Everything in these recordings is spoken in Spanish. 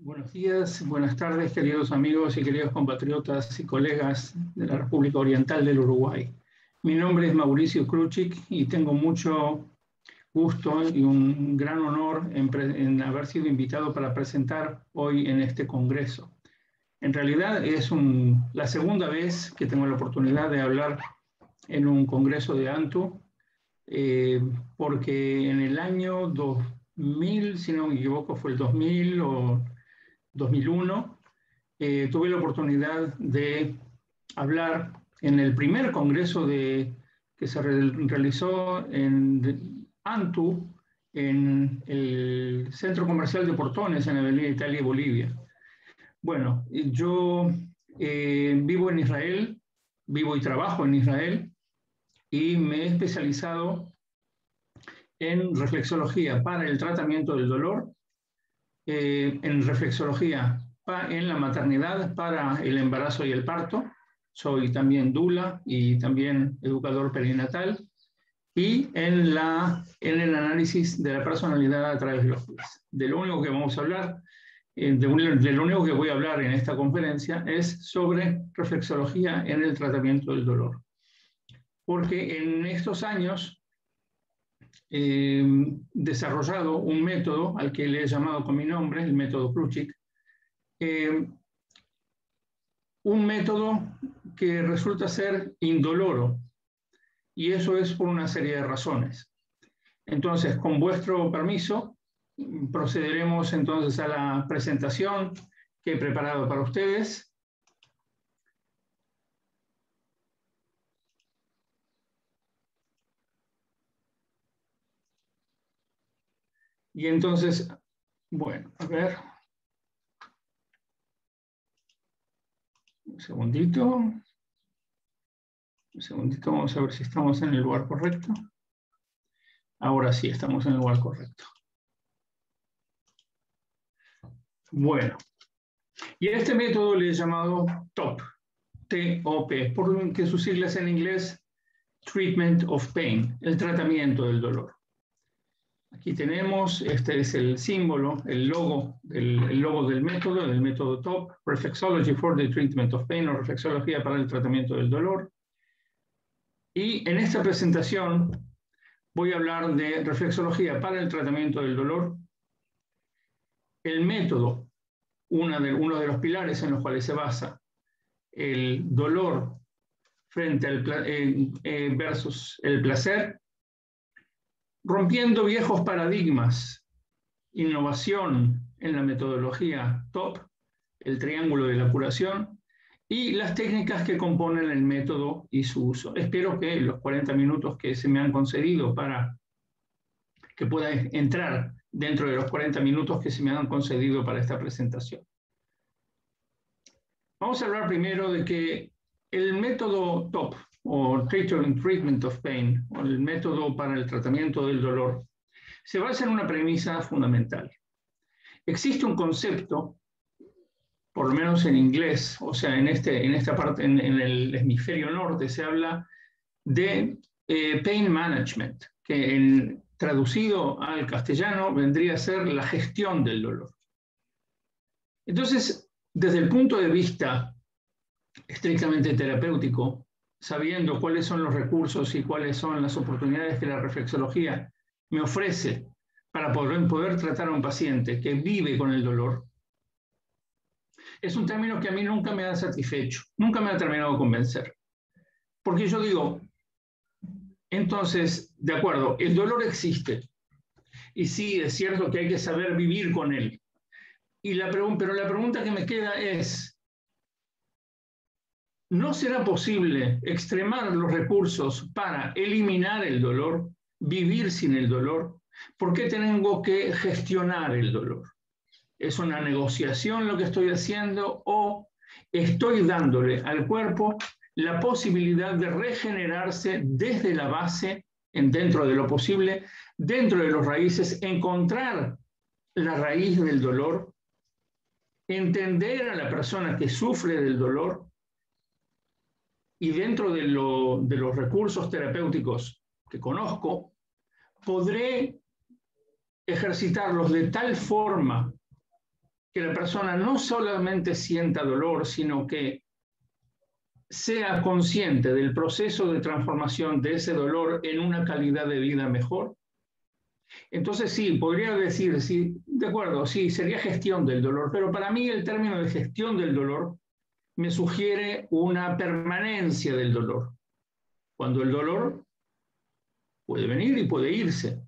Buenos días, buenas tardes, queridos amigos y queridos compatriotas y colegas de la República Oriental del Uruguay. Mi nombre es Mauricio Kruchik y tengo mucho gusto y un gran honor en haber sido invitado para presentar hoy en este congreso. En realidad es la segunda vez que tengo la oportunidad de hablar en un congreso de ANTU, porque en el año 2000, si no me equivoco, fue el 2000 o 2001, tuve la oportunidad de hablar en el primer congreso que se realizó en ANTU, en el Centro Comercial de Portones, en Avenida Italia y Bolivia. Bueno, yo vivo en Israel, vivo y trabajo en Israel, y me he especializado en reflexología para el tratamiento del dolor, en reflexología en la maternidad para el embarazo y el parto. Soy también doula y también educador perinatal, y en el análisis de la personalidad a través de los pies. De lo único que vamos a hablar, de lo único que voy a hablar en esta conferencia es sobre reflexología en el tratamiento del dolor. Porque en estos años desarrollado un método al que le he llamado con mi nombre, el método Kruchik, un método que resulta ser indoloro, y eso es por una serie de razones. Entonces, con vuestro permiso, procederemos entonces a la presentación que he preparado para ustedes. Y entonces, bueno, a ver. Un segundito, vamos a ver si estamos en el lugar correcto. Ahora sí, estamos en el lugar correcto. Bueno, y a este método le he llamado TOP, T-O-P, porque sus siglas en inglés, Treatment of Pain, el tratamiento del dolor. Aquí tenemos, este es el símbolo, el logo del método TOP, Reflexology for the Treatment of Pain, o reflexología para el tratamiento del dolor. Y en esta presentación voy a hablar de reflexología para el tratamiento del dolor, el método, uno de los pilares en los cuales se basa el dolor frente al versus el placer, rompiendo viejos paradigmas, innovación en la metodología TOP, el triángulo de la curación, y las técnicas que componen el método y su uso. Espero que los 40 minutos que se me han concedido para que pueda entrar dentro de los 40 minutos que se me han concedido para esta presentación. Vamos a hablar primero de que el método TOP, o Treatment of Pain, o el método para el tratamiento del dolor, se basa en una premisa fundamental. Existe un concepto, por lo menos en inglés, o sea, en esta parte, en el hemisferio norte, se habla de pain management, que traducido al castellano vendría a ser la gestión del dolor. Entonces, desde el punto de vista estrictamente terapéutico, sabiendo cuáles son los recursos y cuáles son las oportunidades que la reflexología me ofrece para poder tratar a un paciente que vive con el dolor, es un término que a mí nunca me ha satisfecho, nunca me ha terminado de convencer. Porque yo digo, entonces, de acuerdo, el dolor existe, y sí, es cierto que hay que saber vivir con él. Pero la pregunta que me queda es, ¿no será posible extremar los recursos para eliminar el dolor, vivir sin el dolor? ¿Por qué tengo que gestionar el dolor? ¿Es una negociación lo que estoy haciendo o estoy dándole al cuerpo la posibilidad de regenerarse desde la base, dentro de lo posible, dentro de los raíces, encontrar la raíz del dolor, entender a la persona que sufre del dolor, y dentro de los recursos terapéuticos que conozco, podré ejercitarlos de tal forma que la persona no solamente sienta dolor, sino que sea consciente del proceso de transformación de ese dolor en una calidad de vida mejor. Entonces sí, podría decir, sí, de acuerdo, sí, sería gestión del dolor, pero para mí el término de gestión del dolor me sugiere una permanencia del dolor, cuando el dolor puede venir y puede irse.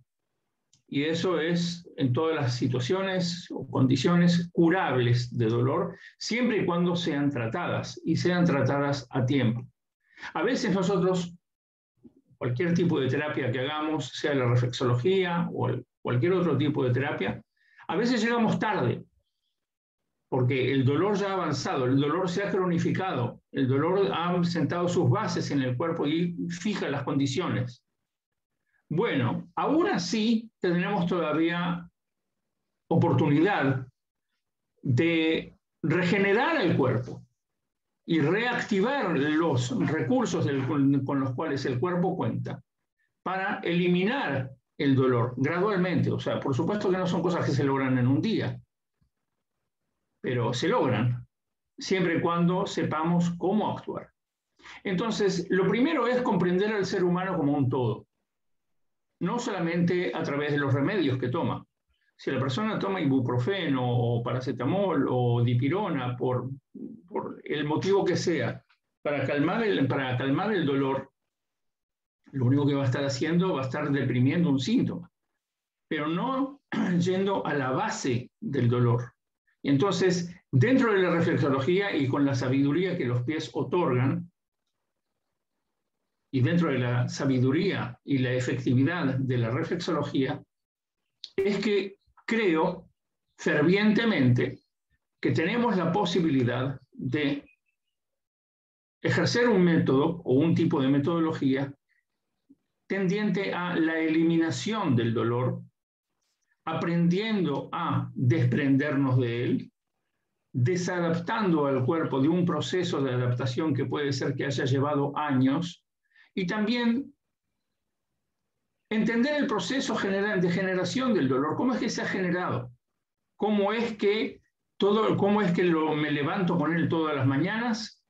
Y eso es en todas las situaciones o condiciones curables de dolor, siempre y cuando sean tratadas y sean tratadas a tiempo. A veces nosotros, cualquier tipo de terapia que hagamos, sea la reflexología o cualquier otro tipo de terapia, a veces llegamos tarde, porque el dolor ya ha avanzado, el dolor se ha cronificado, el dolor ha sentado sus bases en el cuerpo y fija las condiciones. Bueno, aún así tendremos todavía oportunidad de regenerar el cuerpo y reactivar los recursos con los cuales el cuerpo cuenta para eliminar el dolor gradualmente. O sea, por supuesto que no son cosas que se logran en un día, pero se logran siempre y cuando sepamos cómo actuar. Entonces, lo primero es comprender al ser humano como un todo, no solamente a través de los remedios que toma. Si la persona toma ibuprofeno o paracetamol o dipirona por el motivo que sea para calmar el dolor, lo único que va a estar haciendo va a estar deprimiendo un síntoma, pero no yendo a la base del dolor. Y entonces, dentro de la reflexología y con la sabiduría que los pies otorgan, y dentro de la sabiduría y la efectividad de la reflexología, es que creo fervientemente que tenemos la posibilidad de ejercer un método o un tipo de metodología tendiente a la eliminación del dolor, aprendiendo a desprendernos de él, desadaptando al cuerpo de un proceso de adaptación que puede ser que haya llevado años, y también entender el proceso de generación del dolor, cómo es que se ha generado, cómo es que me levanto con él todas las mañanas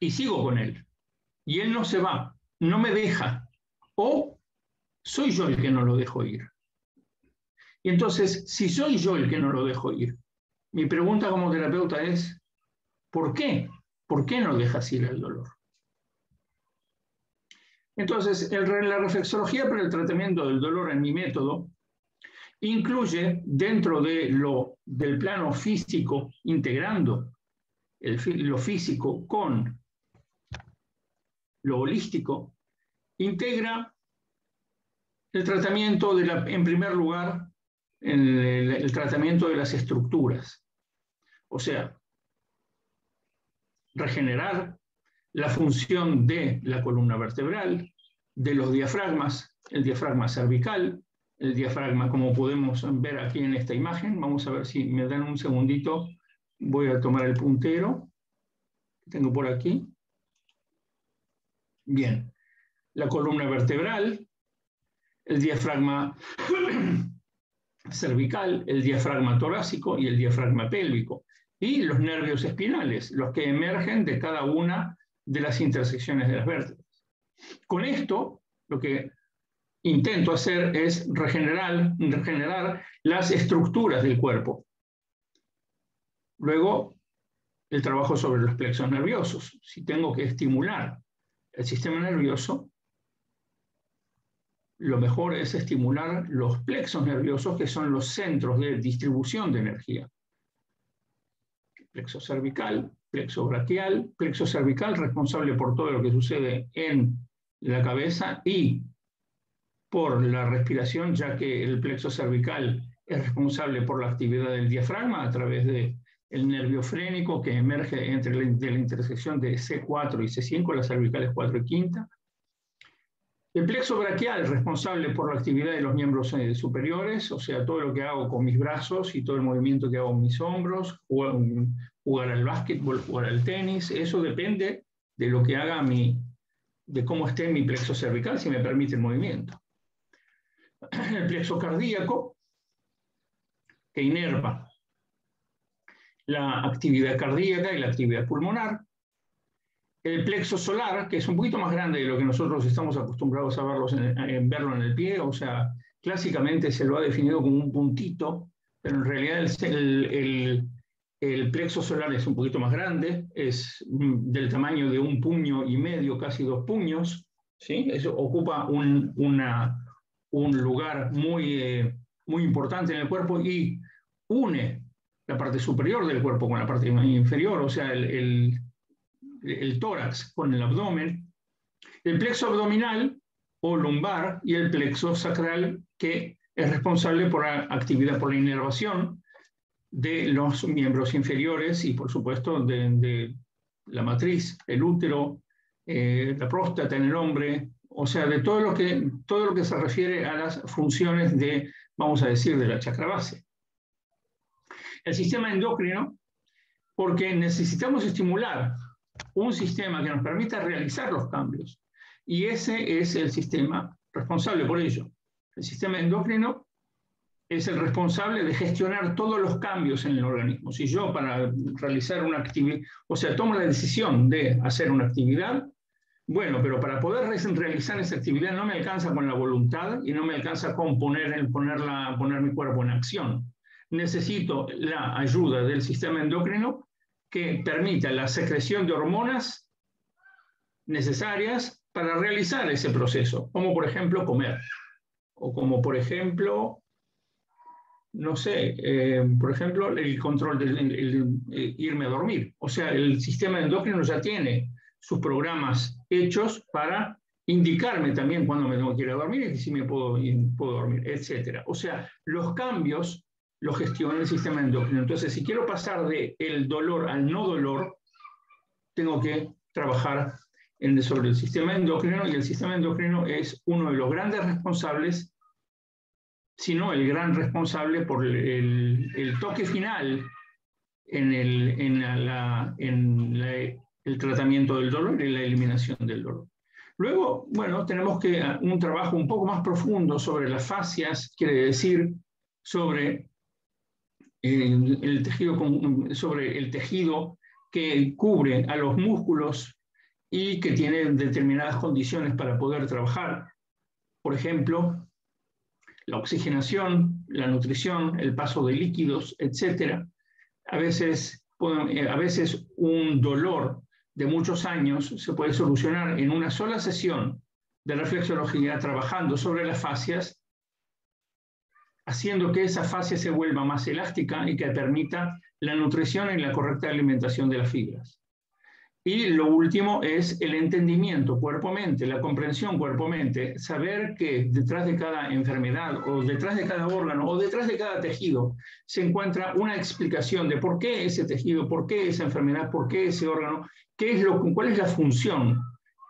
y sigo con él. Y él no se va, no me deja, o soy yo el que no lo dejo ir. Y entonces, si soy yo el que no lo dejo ir, mi pregunta como terapeuta es, ¿por qué? ¿Por qué no dejas ir el dolor? Entonces, la reflexología para el tratamiento del dolor en mi método incluye dentro del plano físico, integrando lo físico con lo holístico, integra el tratamiento en primer lugar, el tratamiento de las estructuras. O sea, regenerar la función de la columna vertebral, de los diafragmas, el diafragma cervical, el diafragma, como podemos ver aquí en esta imagen. Vamos a ver si me dan un segundito. Voy a tomar el puntero que tengo por aquí. Bien, la columna vertebral, el diafragma cervical, el diafragma torácico y el diafragma pélvico, y los nervios espinales, los que emergen de cada una de las intersecciones de las vértebras. Con esto, lo que intento hacer es regenerar las estructuras del cuerpo. Luego, el trabajo sobre los plexos nerviosos. Si tengo que estimular el sistema nervioso, lo mejor es estimular los plexos nerviosos, que son los centros de distribución de energía. Plexo cervical, plexo braquial, plexo cervical responsable por todo lo que sucede en la cabeza y por la respiración, ya que el plexo cervical es responsable por la actividad del diafragma a través del nervio frénico que emerge de la intersección de C4 y C5, las cervicales 4 y quinta. El plexo braquial es responsable por la actividad de los miembros superiores, o sea, todo lo que hago con mis brazos y todo el movimiento que hago en mis hombros, jugar al básquetbol, jugar al tenis, eso depende de lo que haga de cómo esté mi plexo cervical, si me permite el movimiento. El plexo cardíaco, que inerva la actividad cardíaca y la actividad pulmonar. El plexo solar, que es un poquito más grande de lo que nosotros estamos acostumbrados a verlo en el pie, o sea, clásicamente se lo ha definido como un puntito, pero en realidad el plexo solar es un poquito más grande, es del tamaño de 1,5 puños, casi 2 puños, ¿sí? Eso ocupa un lugar muy importante en el cuerpo y une la parte superior del cuerpo con la parte inferior, o sea, el tórax con el abdomen, el plexo abdominal o lumbar y el plexo sacral, que es responsable por la actividad, por la inervación de los miembros inferiores y, por supuesto, de la matriz, el útero, la próstata en el hombre, o sea, de todo lo que se refiere a las funciones de, vamos a decir, de la chakra base. El sistema endocrino, porque necesitamos estimular un sistema que nos permita realizar los cambios. Y ese es el sistema responsable por ello. El sistema endocrino es el responsable de gestionar todos los cambios en el organismo. Si yo para realizar una actividad, o sea, tomo la decisión de hacer una actividad, bueno, pero para poder realizar esa actividad no me alcanza con la voluntad y no me alcanza con poner mi cuerpo en acción. Necesito la ayuda del sistema endocrino que permita la secreción de hormonas necesarias para realizar ese proceso, como por ejemplo comer, o como por ejemplo, no sé, por ejemplo el control de irme a dormir. O sea, el sistema endocrino ya tiene sus programas hechos para indicarme también cuándo me tengo que ir a dormir y si me puedo dormir, etc. O sea, los cambios lo gestiona el sistema endocrino. Entonces, si quiero pasar del dolor al no dolor, tengo que trabajar sobre el sistema endocrino, y el sistema endocrino es uno de los grandes responsables, si no el gran responsable, por el toque final en el tratamiento del dolor y la eliminación del dolor. Luego, bueno, tenemos un trabajo un poco más profundo sobre las fascias, quiere decir sobre el tejido que cubre a los músculos y que tiene determinadas condiciones para poder trabajar. Por ejemplo, la oxigenación, la nutrición, el paso de líquidos, etc. A veces un dolor de muchos años se puede solucionar en una sola sesión de reflexología trabajando sobre las fascias, haciendo que esa fascia se vuelva más elástica y que permita la nutrición y la correcta alimentación de las fibras. Y lo último es el entendimiento cuerpo-mente, la comprensión cuerpo-mente, saber que detrás de cada enfermedad o detrás de cada órgano o detrás de cada tejido se encuentra una explicación de por qué ese tejido, por qué esa enfermedad, por qué ese órgano, cuál es la función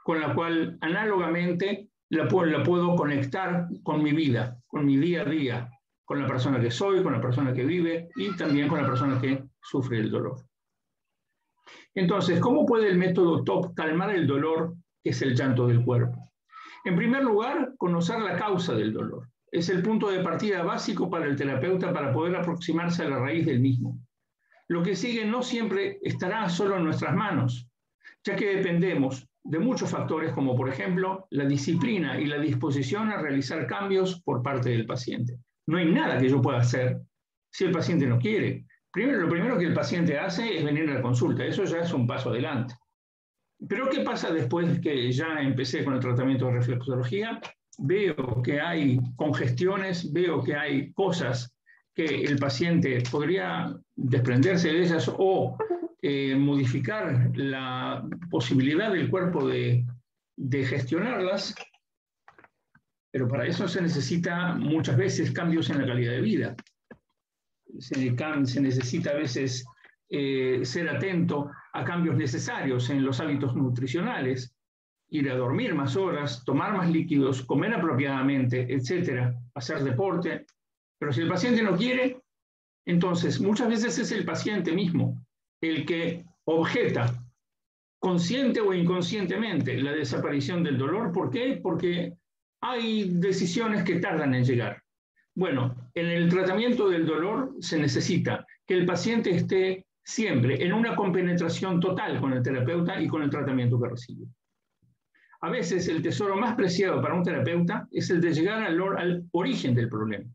con la cual análogamente la puedo conectar con mi vida, con mi día a día, con la persona que soy, con la persona que vive y también con la persona que sufre el dolor. Entonces, ¿cómo puede el método TOP calmar el dolor, que es el llanto del cuerpo? En primer lugar, conocer la causa del dolor. Es el punto de partida básico para el terapeuta para poder aproximarse a la raíz del mismo. Lo que sigue no siempre estará solo en nuestras manos, ya que dependemos de muchos factores, como por ejemplo la disciplina y la disposición a realizar cambios por parte del paciente. No hay nada que yo pueda hacer si el paciente no quiere. Lo primero que el paciente hace es venir a la consulta, eso ya es un paso adelante. Pero ¿qué pasa después que ya empecé con el tratamiento de reflexología? Veo que hay congestiones, veo que hay cosas que el paciente podría desprenderse de ellas o modificar la posibilidad del cuerpo de gestionarlas, pero para eso se necesita muchas veces cambios en la calidad de vida. Se necesita a veces ser atento a cambios necesarios en los hábitos nutricionales, ir a dormir más horas, tomar más líquidos, comer apropiadamente, etc., hacer deporte. Pero si el paciente no quiere, entonces muchas veces es el paciente mismo el que objeta, consciente o inconscientemente, la desaparición del dolor. ¿Por qué? Porque hay decisiones que tardan en llegar. Bueno, en el tratamiento del dolor se necesita que el paciente esté siempre en una compenetración total con el terapeuta y con el tratamiento que recibe. A veces el tesoro más preciado para un terapeuta es el de llegar al origen del problema.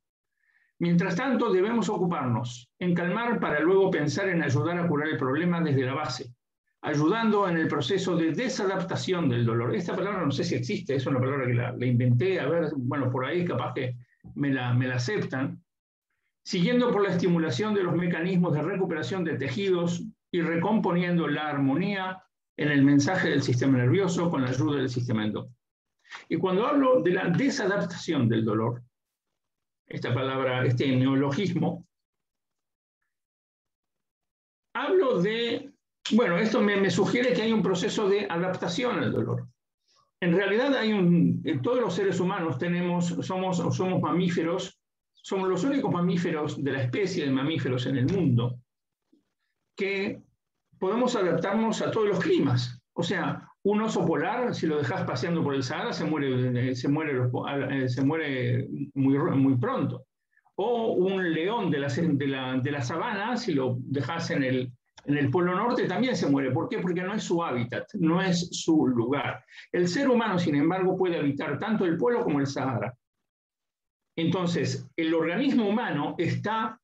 Mientras tanto, debemos ocuparnos en calmar para luego pensar en ayudar a curar el problema desde la base, ayudando en el proceso de desadaptación del dolor. Esta palabra no sé si existe, es una palabra que la inventé, a ver, bueno, por ahí capaz que me la aceptan, siguiendo por la estimulación de los mecanismos de recuperación de tejidos y recomponiendo la armonía en el mensaje del sistema nervioso con la ayuda del sistema endócrino. Y cuando hablo de la desadaptación del dolor, esta palabra, este neologismo, hablo de, bueno, esto me sugiere que hay un proceso de adaptación al dolor. En realidad todos los seres humanos somos mamíferos, somos los únicos mamíferos de la especie de mamíferos en el mundo que podemos adaptarnos a todos los climas. O sea, un oso polar, si lo dejas paseando por el Sahara, se muere muy pronto. O un león de la sabana, si lo dejas en el Polo Norte, también se muere. ¿Por qué? Porque no es su hábitat, no es su lugar. El ser humano, sin embargo, puede habitar tanto el Polo como el Sahara. Entonces, el organismo humano está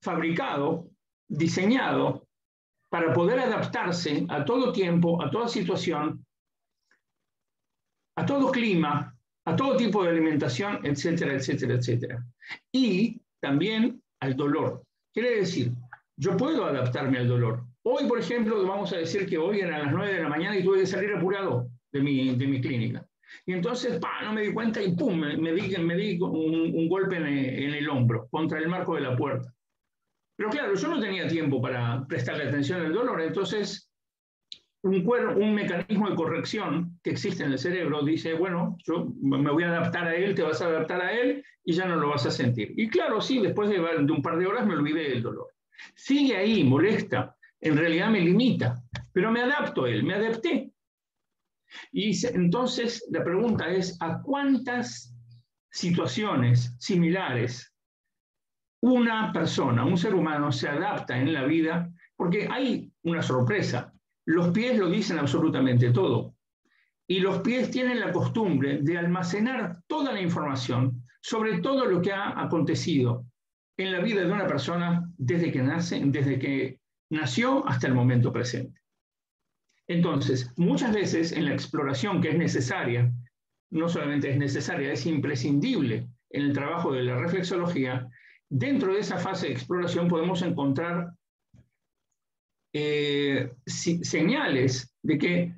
fabricado, diseñado, para poder adaptarse a todo tiempo, a toda situación, a todo clima, a todo tipo de alimentación, etcétera, etcétera, etcétera. Y también al dolor. Quiere decir, yo puedo adaptarme al dolor. Hoy, por ejemplo, vamos a decir que hoy eran las 9 de la mañana y tuve que salir apurado de mi clínica. Y entonces, no me di cuenta y pum, me di un golpe en el hombro, contra el marco de la puerta. Pero claro, yo no tenía tiempo para prestarle atención al dolor, entonces un mecanismo de corrección que existe en el cerebro dice, bueno, yo me voy a adaptar a él, te vas a adaptar a él y ya no lo vas a sentir. Y claro, sí, después de un par de horas me olvidé del dolor. Sigue ahí, molesta, en realidad me limita, pero me adapto a él, me adapté. Y entonces la pregunta es, ¿a cuántas situaciones similares una persona, un ser humano, se adapta en la vida? Porque hay una sorpresa. Los pies lo dicen absolutamente todo. Y los pies tienen la costumbre de almacenar toda la información sobre todo lo que ha acontecido en la vida de una persona desde que nació hasta el momento presente. Entonces, muchas veces en la exploración que es necesaria, no solamente es necesaria, es imprescindible en el trabajo de la reflexología, dentro de esa fase de exploración podemos encontrar señales de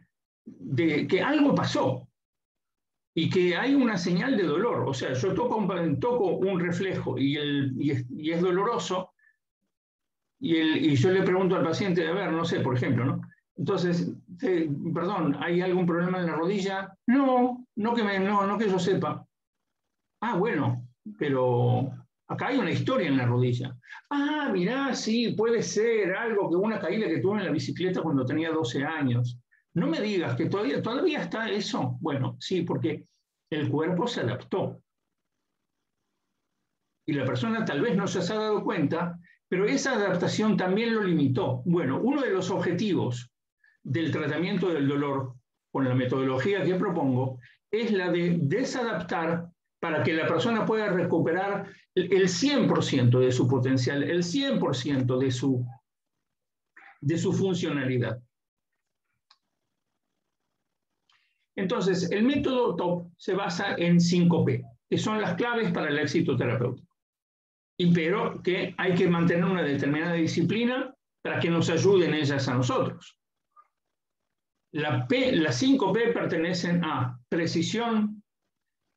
que algo pasó y que hay una señal de dolor. O sea, yo toco un reflejo y es doloroso y yo le pregunto al paciente, a ver, no sé, por ejemplo, ¿no? Entonces, perdón, ¿hay algún problema en la rodilla? No que yo sepa. Ah, bueno, pero acá hay una historia en la rodilla. Ah, mirá, sí, puede ser algo que una caída que tuve en la bicicleta cuando tenía 12 años. No me digas que todavía está eso. Bueno, sí, porque el cuerpo se adaptó. Y la persona tal vez no se ha dado cuenta, pero esa adaptación también lo limitó. Bueno, uno de los objetivos del tratamiento del dolor con la metodología que propongo es la de desadaptar para que la persona pueda recuperar el 100% de su potencial, el 100% de su funcionalidad. Entonces, el método TOP se basa en 5P, que son las claves para el éxito terapéutico. Pero que hay que mantener una determinada disciplina para que nos ayuden ellas a nosotros. Las 5P pertenecen a precisión,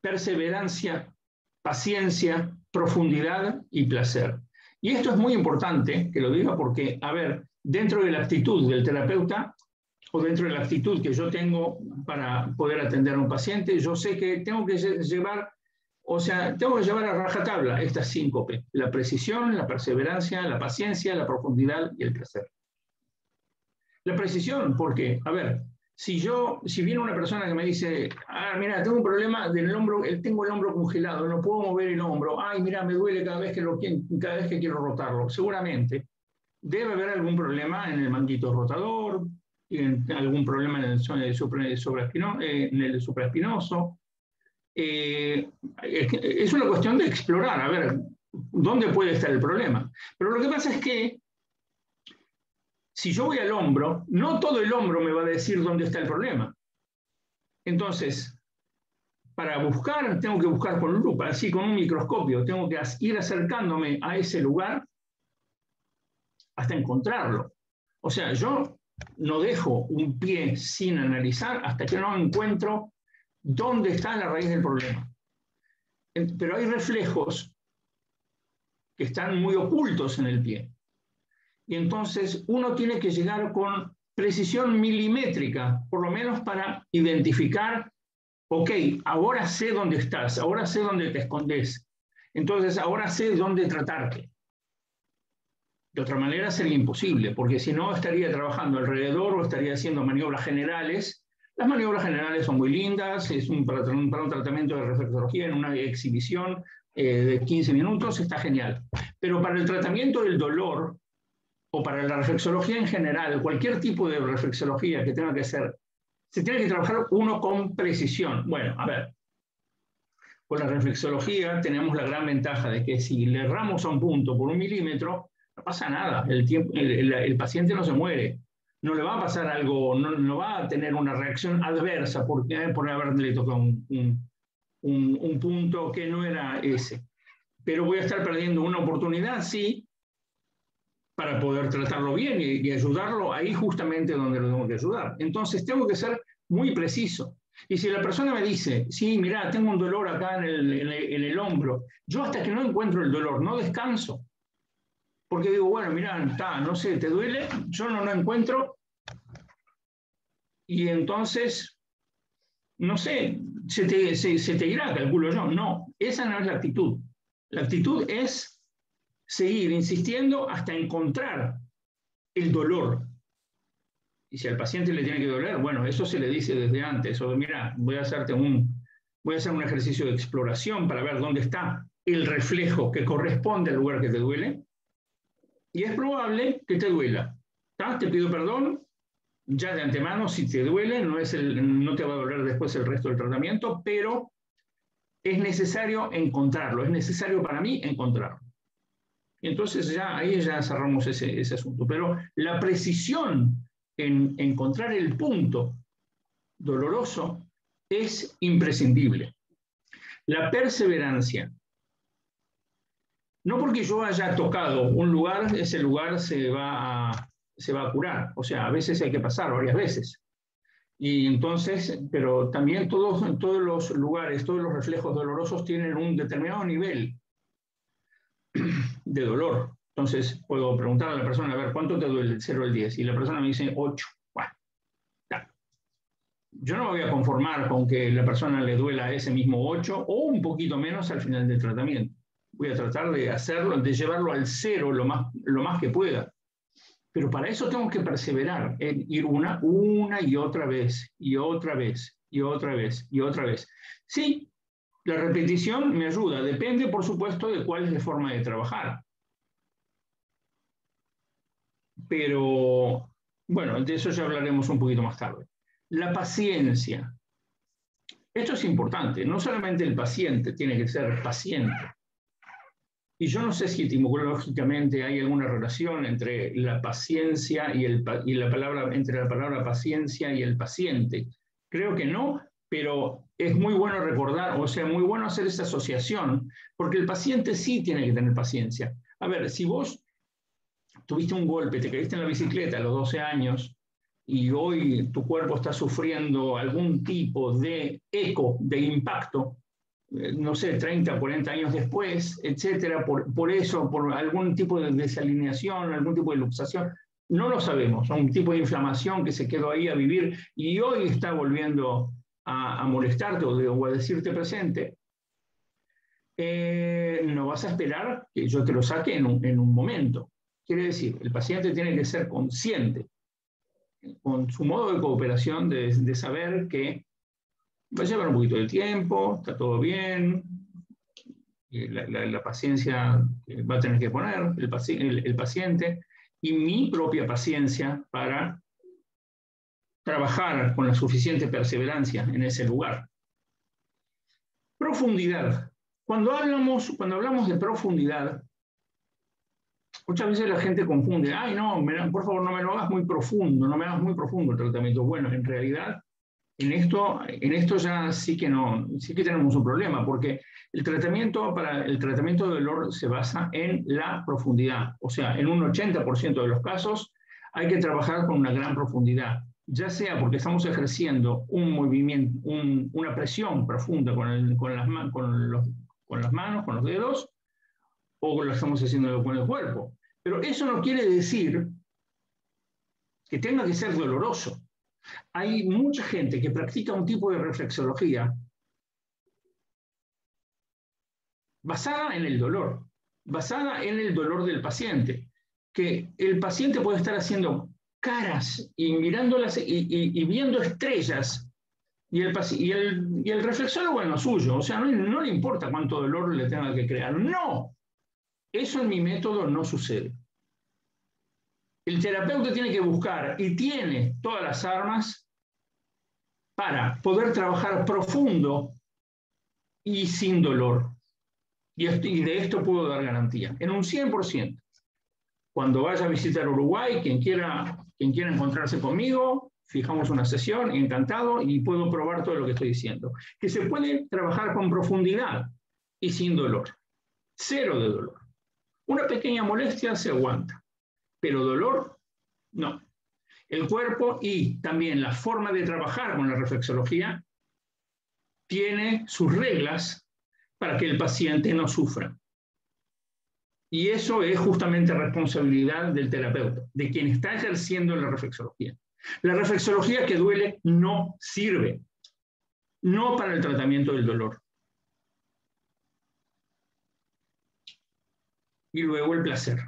perseverancia, paciencia, profundidad y placer. Y esto es muy importante que lo diga porque, a ver, dentro de la actitud del terapeuta o dentro de la actitud que yo tengo para poder atender a un paciente, yo sé que tengo que llevar a rajatabla estas 5P: la precisión, la perseverancia, la paciencia, la profundidad y el placer. La precisión, porque, a ver, si viene una persona que me dice, mira, tengo un problema del hombro, tengo el hombro congelado, no puedo mover el hombro, mira, me duele cada vez que quiero rotarlo, seguramente debe haber algún problema en el manguito rotador, algún problema en el supraespinoso. Es una cuestión de explorar, a ver, ¿dónde puede estar el problema? Pero lo que pasa es que si yo voy al hombro, no todo el hombro me va a decir dónde está el problema. Entonces, para buscar, tengo que buscar con lupa, así con un microscopio, tengo que ir acercándome a ese lugar hasta encontrarlo. O sea, yo no dejo un pie sin analizar hasta que no encuentro dónde está la raíz del problema. Pero hay reflejos que están muy ocultos en el pie. Y entonces uno tiene que llegar con precisión milimétrica, por lo menos para identificar, ok, ahora sé dónde estás, ahora sé dónde te escondes, entonces ahora sé dónde tratarte. De otra manera sería imposible, porque si no estaría trabajando alrededor o estaría haciendo maniobras generales. Las maniobras generales son muy lindas, para un tratamiento de reflexología en una exhibición de 15 minutos está genial. Pero para el tratamiento del dolor, o para la reflexología en general, cualquier tipo de reflexología que tenga que hacer, se tiene que trabajar uno con precisión. Bueno, a ver, con la reflexología tenemos la gran ventaja de que si le erramos a un punto por 1 milímetro, no pasa nada, el paciente no se muere, no le va a pasar algo, no va a tener una reacción adversa por haberle tocado un punto que no era ese. Pero voy a estar perdiendo una oportunidad, sí, para poder tratarlo bien y ayudarlo ahí justamente donde lo tengo que ayudar. Entonces tengo que ser muy preciso. Y si la persona me dice, sí, mira, tengo un dolor acá en el hombro, yo hasta que no encuentro el dolor no descanso. Porque digo, bueno, mira, no sé, ¿te duele? Yo no lo encuentro. Y entonces, no sé, se te irá, calculo yo. No, esa no es la actitud. La actitud es seguir insistiendo hasta encontrar el dolor. Y si al paciente le tiene que doler, bueno, eso se le dice desde antes. O mira, voy a hacer un ejercicio de exploración para ver dónde está el reflejo que corresponde al lugar que te duele. Y es probable que te duela. Te pido perdón, ya de antemano, si te duele, no te va a doler después el resto del tratamiento, pero es necesario encontrarlo, es necesario para mí encontrarlo. Y entonces ahí ya cerramos ese asunto. Pero la precisión en encontrar el punto doloroso es imprescindible. La perseverancia. No porque yo haya tocado un lugar, ese lugar se va a curar. O sea, a veces hay que pasar varias veces. Y entonces, pero también todos los lugares, todos los reflejos dolorosos tienen un determinado nivel de dolor. Entonces puedo preguntar a la persona, a ver, ¿cuánto te duele del 0 al 10? Y la persona me dice 8. Bueno, ya. Yo no me voy a conformar con que la persona le duela ese mismo 8 o un poquito menos al final del tratamiento. Voy a tratar de hacerlo, de llevarlo al 0 lo más que pueda. Pero para eso tengo que perseverar en ir una y otra vez, y otra vez, y otra vez, y otra vez. Sí, la repetición me ayuda, depende, por supuesto, de cuál es la forma de trabajar. Pero, bueno, de eso ya hablaremos un poquito más tarde. La paciencia. Esto es importante, no solamente el paciente tiene que ser paciente. Y yo no sé si etimológicamente hay alguna relación entre la paciencia entre la palabra paciencia y el paciente. Creo que no, pero es muy bueno recordar, o sea, muy bueno hacer esa asociación, porque el paciente sí tiene que tener paciencia. A ver, si vos tuviste un golpe, te caíste en la bicicleta a los 12 años y hoy tu cuerpo está sufriendo algún tipo de eco, de impacto, no sé, 30, 40 años después, etcétera, por eso, por algún tipo de desalineación, algún tipo de luxación, no lo sabemos, un tipo de inflamación que se quedó ahí a vivir y hoy está volviendo a molestarte o a decirte presente, no vas a esperar que yo te lo saque en un momento. Quiere decir, el paciente tiene que ser consciente con su modo de cooperación de saber que va a llevar un poquito de tiempo, está todo bien, la paciencia va a tener que poner el paciente, y mi propia paciencia para trabajar con la suficiente perseverancia en ese lugar. Profundidad. Cuando hablamos de profundidad, muchas veces la gente confunde, ay no, por favor no me lo hagas muy profundo, no me hagas muy profundo el tratamiento. Bueno, en realidad en esto ya sí que tenemos un problema, porque para el tratamiento del dolor se basa en la profundidad. O sea, en un 80% de los casos hay que trabajar con una gran profundidad, ya sea porque estamos ejerciendo un movimiento, una presión profunda con las manos, con los dedos, o lo estamos haciendo con el cuerpo. Pero eso no quiere decir que tenga que ser doloroso. Hay mucha gente que practica un tipo de reflexología basada en el dolor del paciente, que el paciente puede estar haciendo caras y mirándolas y viendo estrellas, y el reflexólogo en lo suyo, o sea, no le importa cuánto dolor le tenga que crear. No, eso en mi método no sucede. El terapeuta tiene que buscar y tiene todas las armas para poder trabajar profundo y sin dolor. Y de esto puedo dar garantía. En un 100%. Cuando vaya a visitar Uruguay, quien quiera encontrarse conmigo, fijamos una sesión, encantado, y puedo probar todo lo que estoy diciendo. Que se puede trabajar con profundidad y sin dolor. Cero de dolor. Una pequeña molestia se aguanta, pero dolor, no. El cuerpo y también la forma de trabajar con la reflexología tiene sus reglas para que el paciente no sufra. Y eso es justamente responsabilidad del terapeuta, de quien está ejerciendo la reflexología. La reflexología que duele no sirve, no para el tratamiento del dolor. Y luego el placer.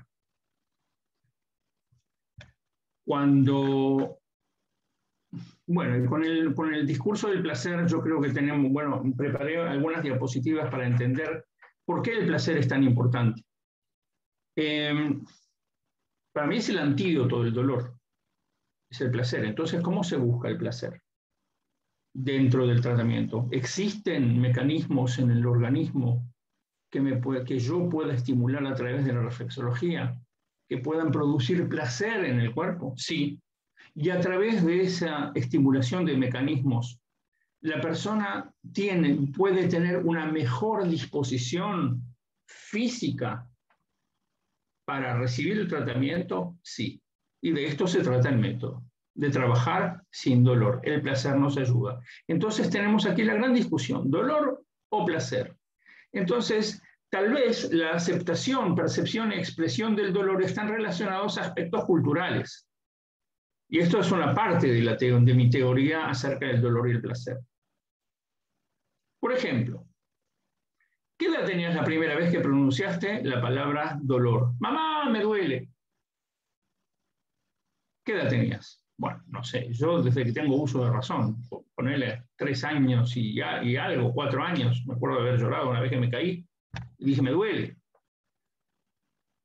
Bueno, con el discurso del placer yo creo que preparé algunas diapositivas para entender por qué el placer es tan importante. Para mí es el antídoto del dolor, es el placer. Entonces, ¿cómo se busca el placer dentro del tratamiento? ¿Existen mecanismos en el organismo que yo pueda estimular a través de la reflexología, que puedan producir placer en el cuerpo? Sí. Y a través de esa estimulación de mecanismos, la persona puede tener una mejor disposición física para recibir el tratamiento, sí. Y de esto se trata el método, de trabajar sin dolor. El placer nos ayuda. Entonces tenemos aquí la gran discusión, ¿dolor o placer? Entonces, tal vez la aceptación, percepción y expresión del dolor están relacionados a aspectos culturales. Y esto es una parte de mi teoría acerca del dolor y el placer. Por ejemplo, ¿qué edad tenías la primera vez que pronunciaste la palabra dolor? Mamá, me duele. ¿Qué edad tenías? Bueno, no sé, yo desde que tengo uso de razón, ponerle 3 años y algo, 4 años, me acuerdo de haber llorado una vez que me caí y dije, me duele.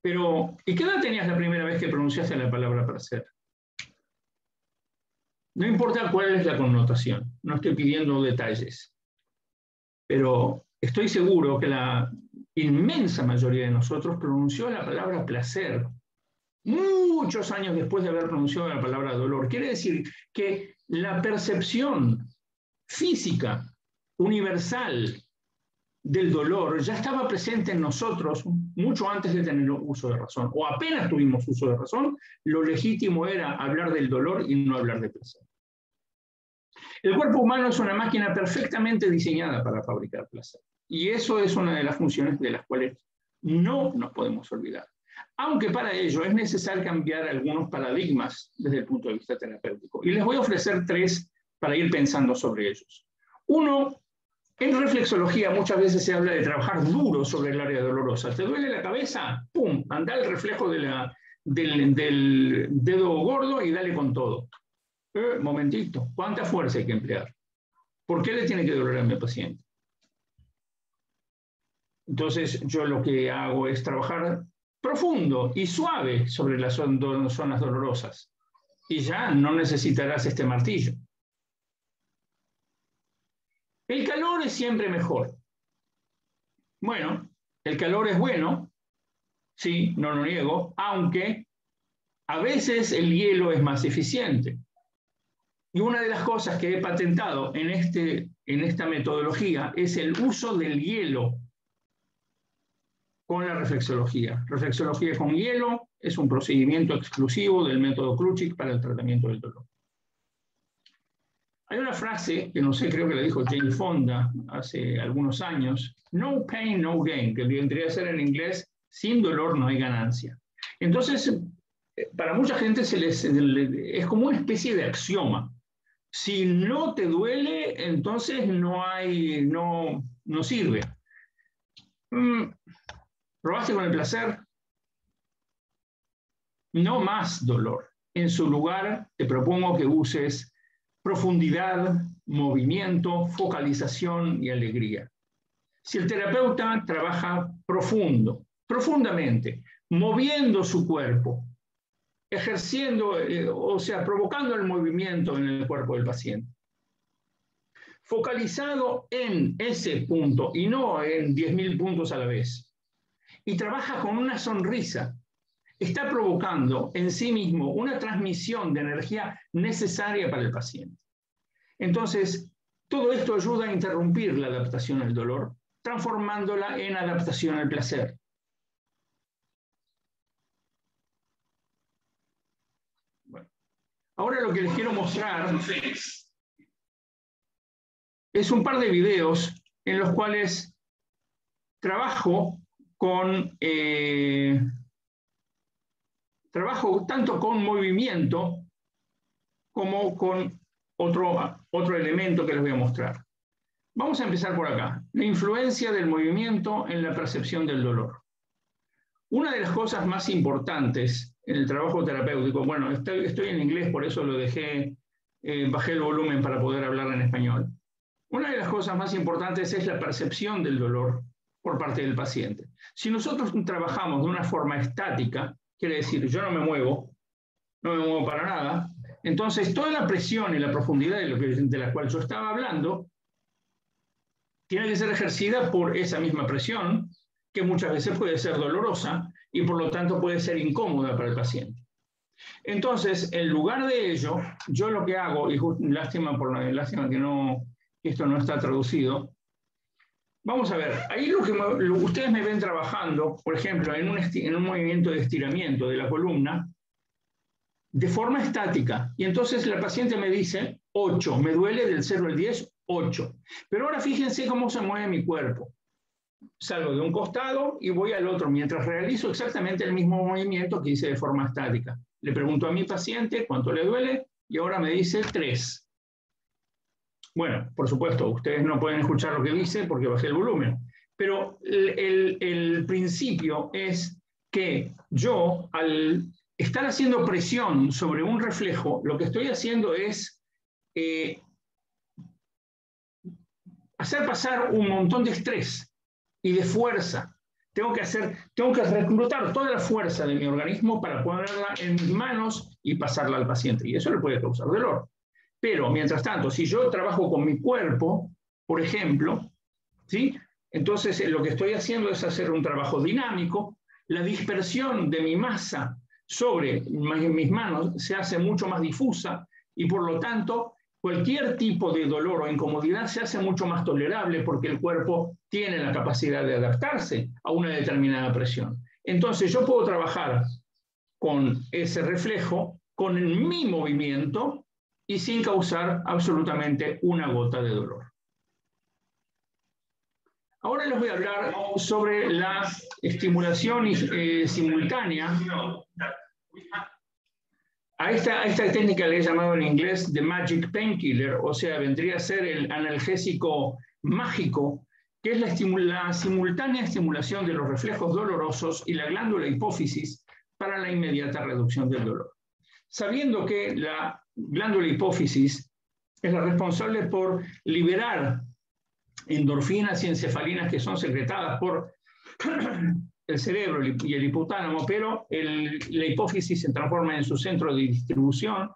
Pero, ¿y qué edad tenías la primera vez que pronunciaste la palabra placer? No importa cuál es la connotación, no estoy pidiendo detalles, pero estoy seguro que la inmensa mayoría de nosotros pronunció la palabra placer muchos años después de haber pronunciado la palabra dolor. Quiere decir que la percepción física universal del dolor ya estaba presente en nosotros mucho antes de tener uso de razón, o apenas tuvimos uso de razón. Lo legítimo era hablar del dolor y no hablar de placer. El cuerpo humano es una máquina perfectamente diseñada para fabricar placer, y eso es una de las funciones de las cuales no nos podemos olvidar. Aunque para ello es necesario cambiar algunos paradigmas desde el punto de vista terapéutico. Y les voy a ofrecer 3 para ir pensando sobre ellos. Uno, en reflexología muchas veces se habla de trabajar duro sobre el área dolorosa. ¿Te duele la cabeza? ¡Pum! Anda el reflejo del dedo gordo y dale con todo. Momentito, ¿cuánta fuerza hay que emplear? ¿Por qué le tiene que doler a mi paciente? Entonces, yo lo que hago es trabajar profundo y suave sobre las zonas dolorosas. Y ya no necesitarás este martillo. El calor es siempre mejor. Bueno, el calor es bueno, sí, no lo niego, aunque a veces el hielo es más eficiente. Y una de las cosas que he patentado en esta metodología es el uso del hielo con la reflexología. Reflexología con hielo es un procedimiento exclusivo del método Kručík para el tratamiento del dolor. Hay una frase que no sé, creo que la dijo Jane Fonda hace algunos años, no pain, no gain, que vendría a ser en inglés, sin dolor no hay ganancia. Entonces, para mucha gente es como una especie de axioma. Si no te duele, entonces no sirve. ¿Probaste con el placer? No más dolor. En su lugar, te propongo que uses profundidad, movimiento, focalización y alegría. Si el terapeuta trabaja profundamente, moviendo su cuerpo, ejerciendo, provocando el movimiento en el cuerpo del paciente, focalizado en ese punto y no en 10.000 puntos a la vez, y trabaja con una sonrisa, está provocando en sí mismo una transmisión de energía necesaria para el paciente. Entonces, todo esto ayuda a interrumpir la adaptación al dolor, transformándola en adaptación al placer. Bueno, ahora lo que les quiero mostrar es un par de videos en los cuales trabajo tanto con movimiento como con otro elemento que les voy a mostrar. Vamos a empezar por acá. La influencia del movimiento en la percepción del dolor. Una de las cosas más importantes en el trabajo terapéutico, bueno, estoy en inglés, por eso lo bajé el volumen para poder hablar en español. Una de las cosas más importantes es la percepción del dolor por parte del paciente. Si nosotros trabajamos de una forma estática, quiere decir, yo no me muevo para nada, entonces toda la presión y la profundidad de la cual yo estaba hablando tiene que ser ejercida por esa misma presión, que muchas veces puede ser dolorosa y por lo tanto puede ser incómoda para el paciente. Entonces, en lugar de ello, yo lo que hago, y lástima que esto no está traducido, vamos a ver, ahí ustedes me ven trabajando, por ejemplo, en un movimiento de estiramiento de la columna, de forma estática. Y entonces la paciente me dice, 8, me duele del 0 al 10, 8. Pero ahora fíjense cómo se mueve mi cuerpo. Salgo de un costado y voy al otro, mientras realizo exactamente el mismo movimiento que hice de forma estática. Le pregunto a mi paciente cuánto le duele y ahora me dice 3. Bueno, por supuesto, ustedes no pueden escuchar lo que dice porque bajé el volumen. Pero el principio es que yo, al estar haciendo presión sobre un reflejo, lo que estoy haciendo es hacer pasar un montón de estrés y de fuerza. Tengo que reclutar toda la fuerza de mi organismo para ponerla en mis manos y pasarla al paciente. Y eso le puede causar dolor. Pero, mientras tanto, si yo trabajo con mi cuerpo, por ejemplo, ¿sí? Entonces lo que estoy haciendo es hacer un trabajo dinámico. La dispersión de mi masa sobre mis manos se hace mucho más difusa y, por lo tanto, cualquier tipo de dolor o incomodidad se hace mucho más tolerable porque el cuerpo tiene la capacidad de adaptarse a una determinada presión. Entonces yo puedo trabajar con ese reflejo, con mi movimiento y sin causar absolutamente una gota de dolor. Ahora les voy a hablar sobre la estimulación simultánea. A esta técnica le he llamado en inglés the magic painkiller, o sea, vendría a ser el analgésico mágico, que es la simultánea estimulación de los reflejos dolorosos y la glándula hipófisis para la inmediata reducción del dolor. Sabiendo que la glándula hipófisis es la responsable por liberar endorfinas y encefalinas que son secretadas por el cerebro y el hipotálamo, pero la hipófisis se transforma en su centro de distribución.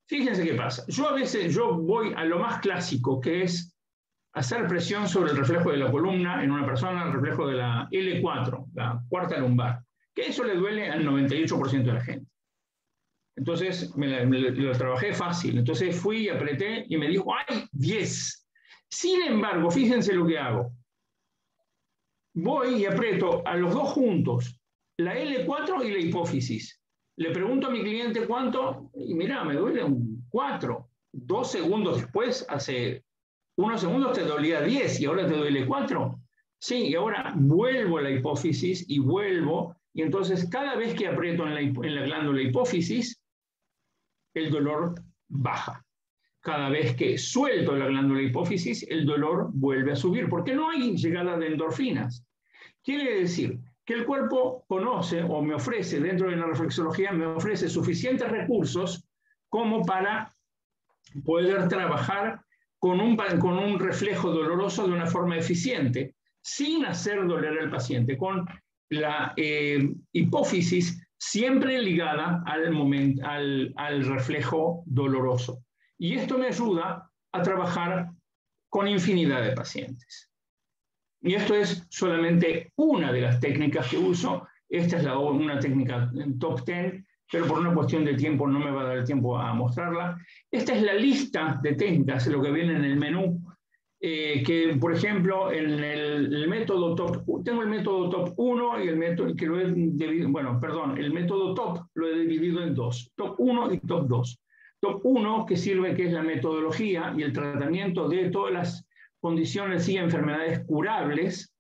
Fíjense qué pasa. Yo a veces voy a lo más clásico, que es hacer presión sobre el reflejo de la columna en una persona, el reflejo de la L4, la cuarta lumbar, que eso le duele al 98% de la gente. Entonces lo trabajé fácil. Entonces fui y apreté y me dijo, ¡ay, 10! Sin embargo, fíjense lo que hago. Voy y aprieto a los dos juntos, la L4 y la hipófisis. Le pregunto a mi cliente cuánto, y mira, me duele un 4. 2 segundos después, hace unos segundos te dolía 10 y ahora te duele 4. Sí, y ahora vuelvo a la hipófisis y vuelvo, y entonces cada vez que aprieto en la glándula hipófisis, el dolor baja. Cada vez que suelto la glándula hipófisis, el dolor vuelve a subir, porque no hay llegada de endorfinas. Quiere decir que el cuerpo conoce o me ofrece, dentro de la reflexología, me ofrece suficientes recursos como para poder trabajar con un reflejo doloroso de una forma eficiente, sin hacer doler al paciente, con la hipófisis siempre ligada al reflejo doloroso. Y esto me ayuda a trabajar con infinidad de pacientes. Y esto es solamente una de las técnicas que uso. Esta es una técnica en top 10, pero por una cuestión de tiempo no me va a dar el tiempo a mostrarla. Esta es la lista de técnicas, lo que viene en el menú, que por ejemplo en el método top, tengo el método top 1 y el método que lo he dividido, bueno, perdón, el método top lo he dividido en dos, top 1 y top 2. Top 1, que es la metodología y el tratamiento de todas las condiciones y enfermedades curables,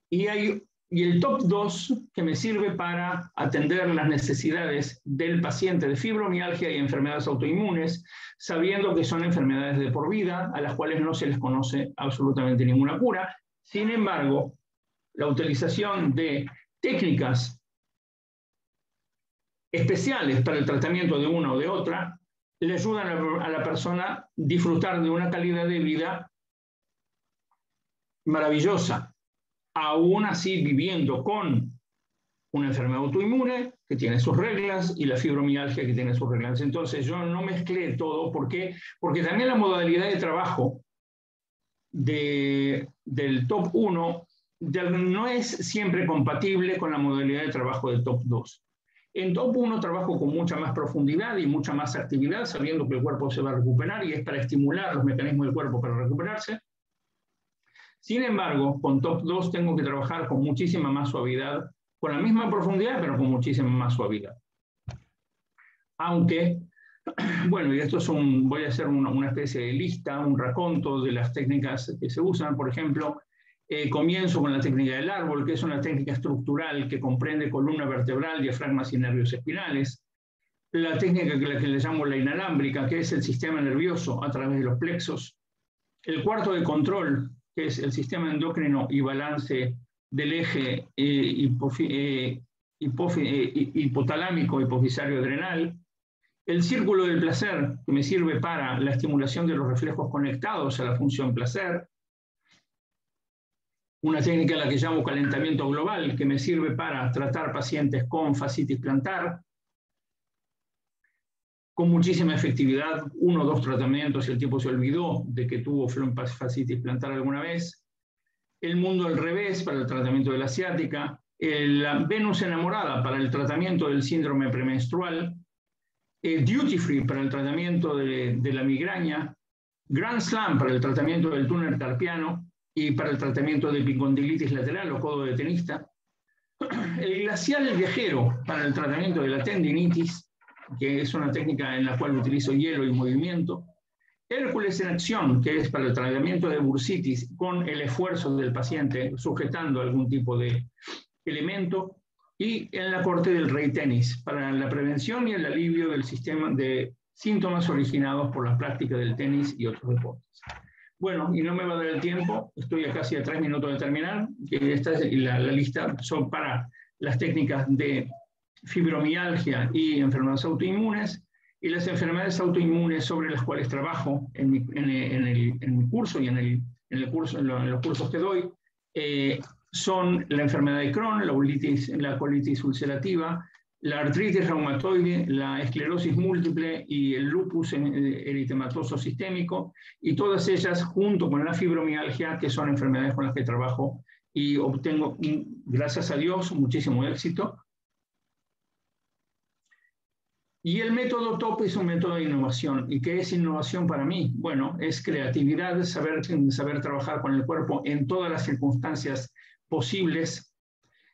y el top 2, que me sirve para atender las necesidades del paciente de fibromialgia y enfermedades autoinmunes, sabiendo que son enfermedades de por vida, a las cuales no se les conoce absolutamente ninguna cura. Sin embargo, la utilización de técnicas especiales para el tratamiento de una o de otra le ayudan a la persona a disfrutar de una calidad de vida maravillosa, aún así viviendo con una enfermedad autoinmune que tiene sus reglas y la fibromialgia que tiene sus reglas. Entonces yo no mezclé todo, porque también la modalidad de trabajo del top 1 no es siempre compatible con la modalidad de trabajo del top 2. En top 1 trabajo con mucha más profundidad y mucha más actividad, sabiendo que el cuerpo se va a recuperar y es para estimular los mecanismos del cuerpo para recuperarse. Sin embargo, con top 2 tengo que trabajar con muchísima más suavidad, con la misma profundidad, pero con muchísima más suavidad. Aunque, bueno, y esto voy a hacer una especie de lista, un raconto de las técnicas que se usan. Por ejemplo, comienzo con la técnica del árbol, que es una técnica estructural que comprende columna vertebral, diafragmas y nervios espinales. La técnica que le llamo la inalámbrica, que es el sistema nervioso a través de los plexos. El cuarto de control, que es el sistema endocrino y balance del eje hipotalámico hipofisario adrenal. El círculo del placer, que me sirve para la estimulación de los reflejos conectados a la función placer. Una técnica a la que llamo calentamiento global, que me sirve para tratar pacientes con fascitis plantar, con muchísima efectividad, 1 o 2 tratamientos y el tipo se olvidó de que tuvo fascitis plantar alguna vez. El mundo al revés para el tratamiento de la ciática. La Venus enamorada para el tratamiento del síndrome premenstrual. Duty Free para el tratamiento de la migraña. Grand Slam para el tratamiento del túnel carpiano y para el tratamiento de epicondilitis lateral o codo de tenista. El glacial viajero para el tratamiento de la tendinitis, que es una técnica en la cual utilizo hielo y movimiento. Hércules en acción, que es para el tratamiento de bursitis con el esfuerzo del paciente sujetando algún tipo de elemento. Y en la corte del rey tenis, para la prevención y el alivio del sistema de síntomas originados por la práctica del tenis y otros deportes. Bueno, y no me va a dar el tiempo, estoy a casi a 3 minutos de terminar, que esta es la lista, son para las técnicas de fibromialgia y enfermedades autoinmunes, y las enfermedades autoinmunes sobre las cuales trabajo en mi curso y en los cursos que doy, son la enfermedad de Crohn, la colitis ulcerativa, la artritis reumatoide, la esclerosis múltiple y el lupus eritematoso sistémico, y todas ellas junto con la fibromialgia, que son enfermedades con las que trabajo y obtengo, gracias a Dios, muchísimo éxito. Y el método TOP es un método de innovación. ¿Y qué es innovación para mí? Bueno, es creatividad, saber trabajar con el cuerpo en todas las circunstancias posibles.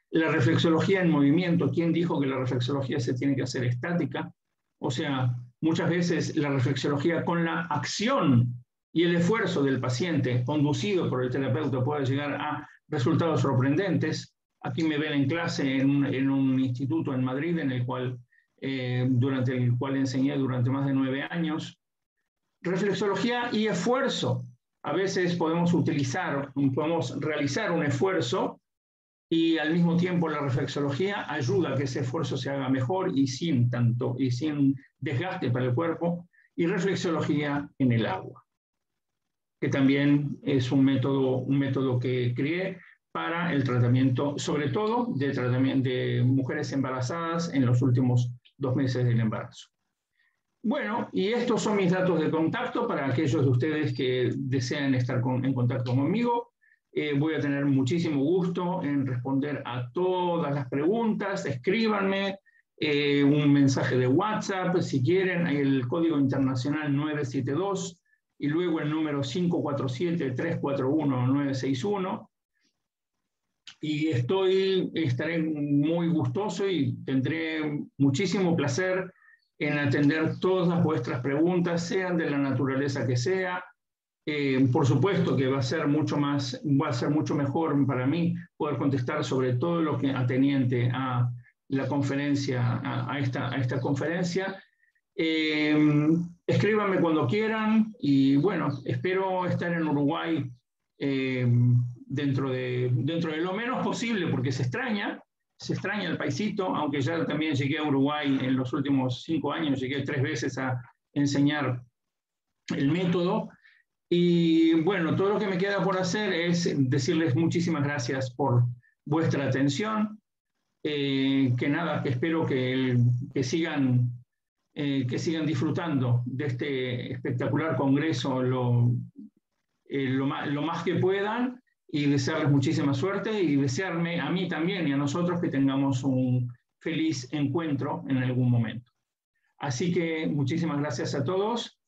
La reflexología en movimiento. ¿Quién dijo que la reflexología se tiene que hacer estática? O sea, muchas veces la reflexología con la acción y el esfuerzo del paciente, conducido por el terapeuta, puede llegar a resultados sorprendentes. Aquí me ven en clase en un instituto en Madrid, durante el cual enseñé durante más de 9 años. Reflexología y esfuerzo. A veces podemos realizar un esfuerzo y al mismo tiempo la reflexología ayuda a que ese esfuerzo se haga mejor y sin desgaste para el cuerpo. Y reflexología en el agua, que también es un método que creé para el tratamiento, sobre todo de mujeres embarazadas en los últimos 2 meses del embarazo. Bueno, y estos son mis datos de contacto para aquellos de ustedes que desean estar en contacto conmigo. Voy a tener muchísimo gusto en responder a todas las preguntas. Escríbanme un mensaje de WhatsApp si quieren, el código internacional 972 y luego el número 547-341-961. Y estaré muy gustoso y tendré muchísimo placer en atender todas vuestras preguntas, sean de la naturaleza que sea. Por supuesto que va a ser mucho mejor para mí poder contestar sobre todo lo que ateniente a la conferencia, a esta conferencia. Escríbanme cuando quieran y bueno, espero estar en Uruguay dentro de lo menos posible, porque se extraña el paisito, aunque ya también llegué a Uruguay en los últimos 5 años, llegué 3 veces a enseñar el método. Y bueno, todo lo que me queda por hacer es decirles muchísimas gracias por vuestra atención, que espero que sigan disfrutando de este espectacular congreso lo más que puedan, y desearles muchísima suerte y desearme a mí también y a nosotros que tengamos un feliz encuentro en algún momento. Así que muchísimas gracias a todos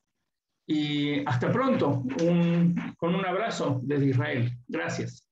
y hasta pronto, con un abrazo desde Israel. Gracias.